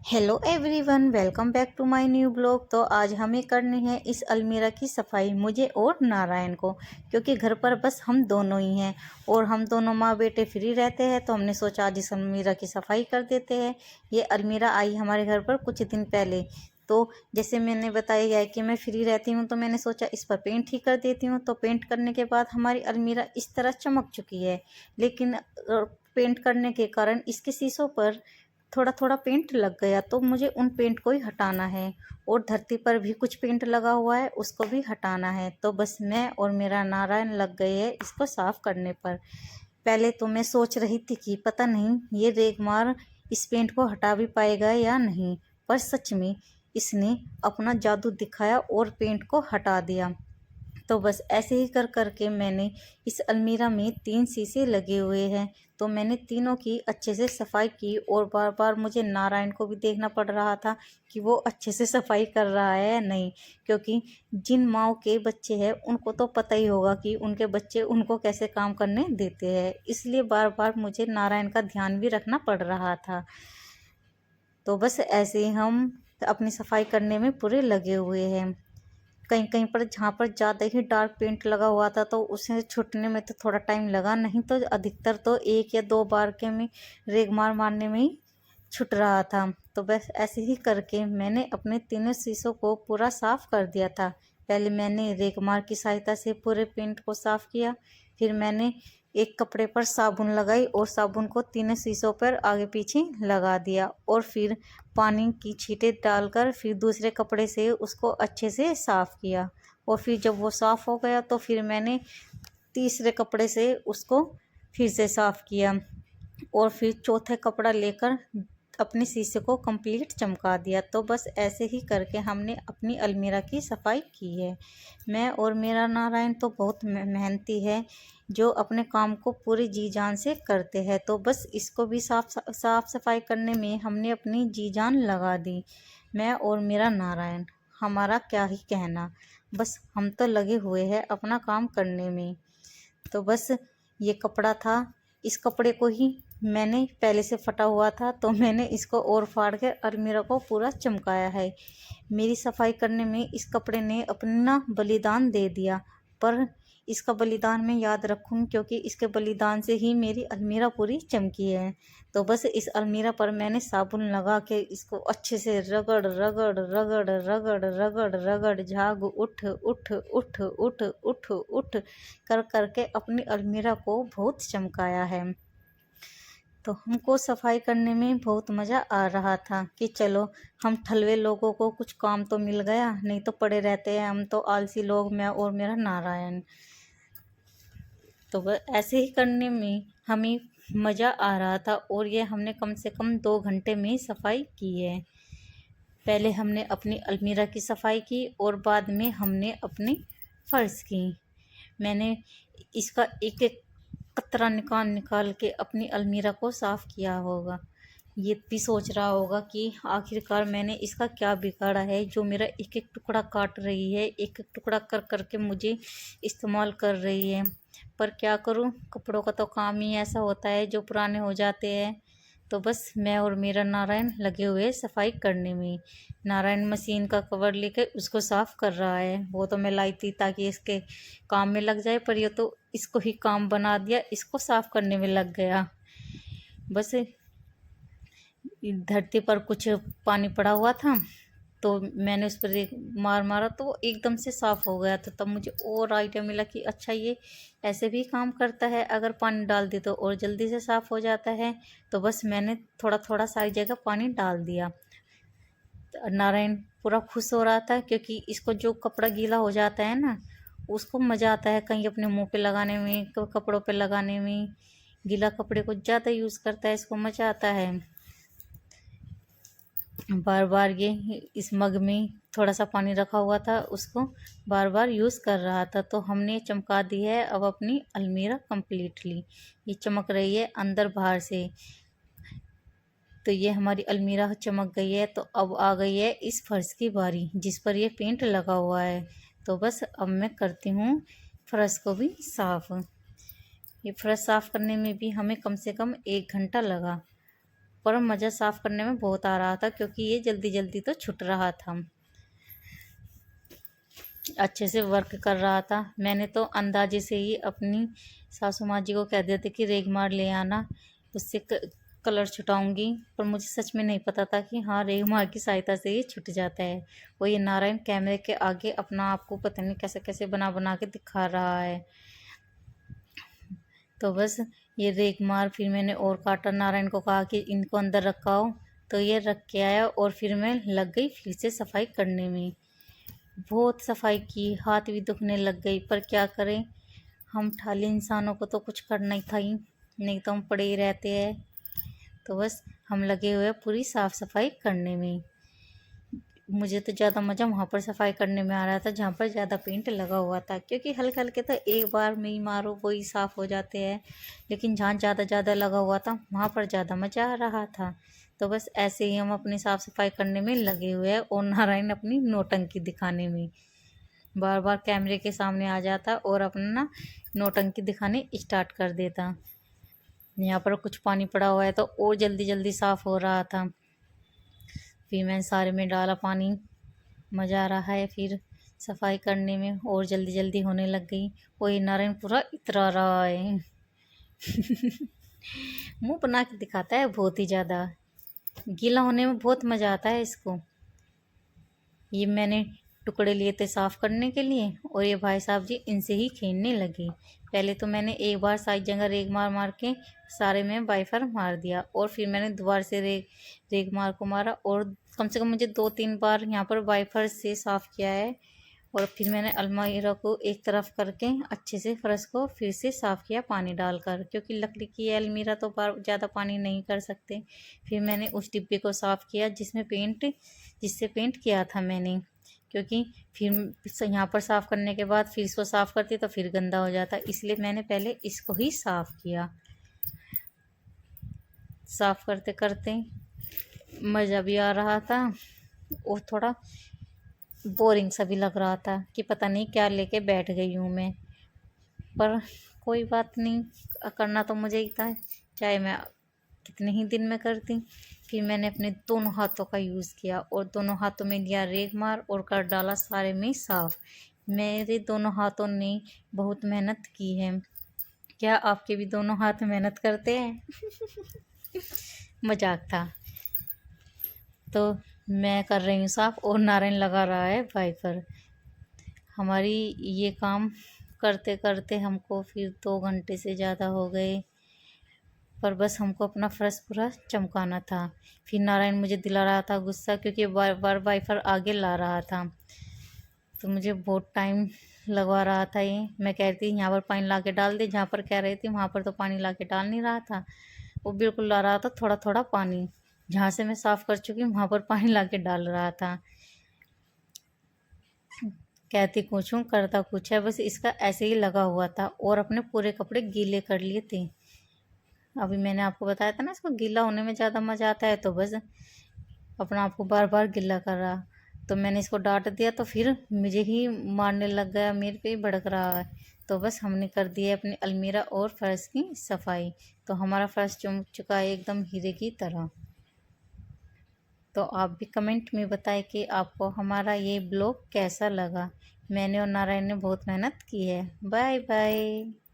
Hello everyone, welcome back to my new blog. तो आज हमें करनी है इस अलमीरा की सफाई, मुझे और नारायण को, क्योंकि घर पर बस हम दोनों ही हैं और हम दोनों माँ बेटे फ्री रहते हैं। तो हमने सोचा आज इस अलमीरा की सफाई कर देते हैं। ये अलमीरा आई हमारे घर पर कुछ दिन पहले। तो जैसे मैंने बताया है कि मैं फ्री रहती हूँ, तो मैंने सोचा इस पर पेंट ही कर देती हूँ। तो पेंट करने के बाद हमारी अलमीरा इस तरह चमक चुकी है, लेकिन पेंट करने के कारण इसके शीशों पर थोड़ा थोड़ा पेंट लग गया, तो मुझे उन पेंट को ही हटाना है। और धरती पर भी कुछ पेंट लगा हुआ है, उसको भी हटाना है। तो बस मैं और मेरा नारायण लग गए हैं इसको साफ करने पर। पहले तो मैं सोच रही थी कि पता नहीं ये रेगमार इस पेंट को हटा भी पाएगा या नहीं, पर सच में इसने अपना जादू दिखाया और पेंट को हटा दिया। तो बस ऐसे ही कर करके मैंने इस अलमीरा में 3 शीशे लगे हुए हैं, तो मैंने तीनों की अच्छे से सफाई की। और बार बार मुझे नारायण को भी देखना पड़ रहा था कि वो अच्छे से सफाई कर रहा है या नहीं, क्योंकि जिन माँओं के बच्चे हैं उनको तो पता ही होगा कि उनके बच्चे उनको कैसे काम करने देते हैं। इसलिए बार बार मुझे नारायण का ध्यान भी रखना पड़ रहा था। तो बस ऐसे ही हम अपनी सफाई करने में पूरे लगे हुए हैं। कहीं कहीं पर जहाँ पर ज़्यादा ही डार्क पेंट लगा हुआ था, तो उसे छुटने में तो थोड़ा टाइम लगा, नहीं तो अधिकतर तो 1 या 2 बार के में रेगमार मारने में ही छुट रहा था। तो बस ऐसे ही करके मैंने अपने तीनों शीशों को पूरा साफ़ कर दिया था। पहले मैंने रेगमार की सहायता से पूरे पेंट को साफ़ किया, फिर मैंने एक कपड़े पर साबुन लगाई और साबुन को तीनों शीशों पर आगे पीछे लगा दिया, और फिर पानी की छींटे डालकर फिर दूसरे कपड़े से उसको अच्छे से साफ़ किया। और फिर जब वो साफ़ हो गया, तो फिर मैंने तीसरे कपड़े से उसको फिर से साफ़ किया, और फिर चौथे कपड़ा लेकर अपने शीशे को कंप्लीट चमका दिया। तो बस ऐसे ही करके हमने अपनी अलमीरा की सफाई की है। मैं और मेरा नारायण तो बहुत मेहनती है, जो अपने काम को पूरी जी जान से करते हैं। तो बस इसको भी साफ सफाई करने में हमने अपनी जी जान लगा दी। मैं और मेरा नारायण, हमारा क्या ही कहना, बस हम तो लगे हुए हैं अपना काम करने में। तो बस ये कपड़ा था, इस कपड़े को ही मैंने पहले से फटा हुआ था, तो मैंने इसको और फाड़ कर अलमीरा को पूरा चमकाया है। मेरी सफाई करने में इस कपड़े ने अपना बलिदान दे दिया, पर इसका बलिदान मैं याद रखूँ, क्योंकि इसके बलिदान से ही मेरी अलमीरा पूरी चमकी है। तो बस इस अलमीरा पर मैंने साबुन लगा के इसको अच्छे से रगड़ रगड़ रगड़ रगड़ रगड़ रगड़ झाग उठ उठ उठ उठ उठ उठ कर करके अपनी अलमीरा को बहुत चमकाया है। तो हमको सफाई करने में बहुत मज़ा आ रहा था कि चलो हम ठलवे लोगों को कुछ काम तो मिल गया, नहीं तो पड़े रहते हैं हम तो आलसी लोग, मैं और मेरा नारायण। तो बस ऐसे ही करने में हमें मज़ा आ रहा था, और ये हमने कम से कम 2 घंटे में सफाई की है। पहले हमने अपनी अलमीरा की सफाई की और बाद में हमने अपनी फ़र्श की। मैंने इसका एक एक कतरा निकाल निकाल के अपनी अलमीरा को साफ़ किया होगा। ये भी सोच रहा होगा कि आखिरकार मैंने इसका क्या बिगाड़ा है, जो मेरा एक एक टुकड़ा काट रही है, एक एक टुकड़ा कर करके मुझे इस्तेमाल कर रही है। पर क्या करूं, कपड़ों का तो काम ही ऐसा होता है जो पुराने हो जाते हैं। तो बस मैं और मेरा नारायण लगे हुए सफाई करने में। नारायण मशीन का कवर लेकर उसको साफ़ कर रहा है। वो तो मैं लाई थी ताकि इसके काम में लग जाए, पर ये तो इसको ही काम बना दिया, इसको साफ़ करने में लग गया। बस धरती पर कुछ पानी पड़ा हुआ था, तो मैंने उस पर एक मार मारा, तो वो एकदम से साफ़ हो गया। तो तब मुझे और आइडिया मिला कि अच्छा ये ऐसे भी काम करता है, अगर पानी डाल दी तो और जल्दी से साफ़ हो जाता है। तो बस मैंने थोड़ा थोड़ा सारी जगह पानी डाल दिया। नारायण पूरा खुश हो रहा था, क्योंकि इसको जो कपड़ा गीला हो जाता है ना, उसको मज़ा आता है कहीं अपने मुंह पे लगाने में, कपड़ों पे लगाने में। गीला कपड़े को ज़्यादा यूज़ करता है, इसको मज़ा आता है। बार बार ये इस मग में थोड़ा सा पानी रखा हुआ था, उसको बार बार यूज़ कर रहा था। तो हमने चमका दी है अब अपनी अलमीरा कम्प्लीटली। ये चमक रही है अंदर बाहर से। तो ये हमारी अलमीरा चमक गई है। तो अब आ गई है इस फर्श की बारी, जिस पर ये पेंट लगा हुआ है। तो बस अब मैं करती हूँ फर्श को भी साफ़। ये फर्श साफ़ करने में भी हमें कम से कम 1 घंटा लगा। पर मज़ा साफ़ करने में बहुत आ रहा था क्योंकि ये जल्दी जल्दी तो छूट रहा था। अच्छे से वर्क कर रहा था। मैंने तो अंदाजे से ही अपनी सासू माँ जी को कह दिया था कि रेगमार ले आना, उससे कलर छुटाऊंगी। पर मुझे सच में नहीं पता था कि हाँ, रेगमार की सहायता से ये छुट जाता है। वो ये नारायण कैमरे के आगे अपना आपको पता नहीं कैसे कैसे बना बना के दिखा रहा है। तो बस ये रेगमार फिर मैंने और काटा। नारायण को कहा कि इनको अंदर रखाओ, तो ये रख के आया और फिर मैं लग गई फिर से सफाई करने में। बहुत सफाई की, हाथ भी दुखने लग गई, पर क्या करें, हम ठाली इंसानों को तो कुछ करना ही था ही, नहीं तो हम पड़े ही रहते हैं। तो बस हम लगे हुए पूरी साफ़ सफाई करने में। मुझे तो ज़्यादा मज़ा वहाँ पर सफाई करने में आ रहा था जहाँ पर ज़्यादा पेंट लगा हुआ था, क्योंकि हल्के हल्के तो एक बार में ही मारो वही साफ़ हो जाते हैं, लेकिन जहाँ ज़्यादा ज़्यादा लगा हुआ था वहाँ पर ज़्यादा मज़ा आ रहा था। तो बस ऐसे ही हम अपनी साफ़ सफाई करने में लगे हुए हैं और नारायण अपनी नौटंकी दिखाने में बार बार कैमरे के सामने आ जाता और अपना नौटंकी दिखाने स्टार्ट कर देता। यहाँ पर कुछ पानी पड़ा हुआ है तो और जल्दी जल्दी साफ़ हो रहा था। फिर मैंने सारे में डाला पानी। मज़ा आ रहा है फिर सफाई करने में और जल्दी जल्दी होने लग गई। वही नारायण पूरा इतरा रहा है मुंह बना के दिखाता है बहुत ही ज़्यादा। गीला होने में बहुत मज़ा आता है इसको। ये मैंने टुकड़े लिए थे साफ़ करने के लिए और ये भाई साहब जी इनसे ही खेलने लगे। पहले तो मैंने एक बार सारी जगह रेग मार मार के सारे में वाइफर मार दिया और फिर मैंने दोबारा से रेग मार को मारा और कम से कम मुझे 2-3 बार यहाँ पर वाइफर से साफ़ किया है। और फिर मैंने अलमारी को एक तरफ करके अच्छे से फर्श को फिर से साफ़ किया पानी डालकर, क्योंकि लकड़ी की अलमीरा तो ज़्यादा पानी नहीं कर सकते। फिर मैंने उस डिब्बे को साफ़ किया जिससे पेंट किया था मैंने, क्योंकि फिर यहाँ पर साफ़ करने के बाद फिर इसको साफ़ करती तो फिर गंदा हो जाता, इसलिए मैंने पहले इसको ही साफ़ किया। साफ़ करते करते मज़ा भी आ रहा था और थोड़ा बोरिंग सा भी लग रहा था कि पता नहीं क्या लेके बैठ गई हूँ मैं। पर कोई बात नहीं, करना तो मुझे ही था, चाहे मैं कितने ही दिन में करती। फिर मैंने अपने दोनों हाथों का यूज़ किया और दोनों हाथों में लिया रेगमार और कर डाला सारे में साफ़। मेरे दोनों हाथों ने बहुत मेहनत की है। क्या आपके भी दोनों हाथ मेहनत करते हैं मजाक था। तो मैं कर रही हूँ साफ़ और नारायण लगा रहा है वाइपर। हमारी ये काम करते करते हमको फिर 2 घंटे से ज़्यादा हो गए, पर बस हमको अपना फर्श पूरा चमकाना था। फिर नारायण मुझे दिला रहा था गुस्सा, क्योंकि बार बार वाइपर आगे ला रहा था तो मुझे बहुत टाइम लगवा रहा था। ये मैं कह रही थी यहाँ पर पानी ला के डाल दे, जहाँ पर कह रही थी वहाँ पर तो पानी ला के डाल नहीं रहा था। वो बिल्कुल ला रहा था थोड़ा थोड़ा पानी, जहाँ से मैं साफ़ कर चुकी हूँ वहाँ पर पानी ला के डाल रहा था। कहती कुछ हूँ करता कुछ है, बस इसका ऐसे ही लगा हुआ था और अपने पूरे कपड़े गीले कर लिए थे। अभी मैंने आपको बताया था ना, इसको गीला होने में ज़्यादा मज़ा आता है, तो बस अपना आपको बार बार गीला कर रहा। तो मैंने इसको डांट दिया तो फिर मुझे ही मारने लग गया, मेरे पे ही भड़क रहा है। तो बस हमने कर दिया अपनी अलमीरा और फर्श की सफाई। तो हमारा फर्श चमक चुका है एकदम हीरे की तरह। तो आप भी कमेंट में बताएं कि आपको हमारा ये ब्लॉग कैसा लगा। मैंने और नारायण ने बहुत मेहनत की है। Bye bye.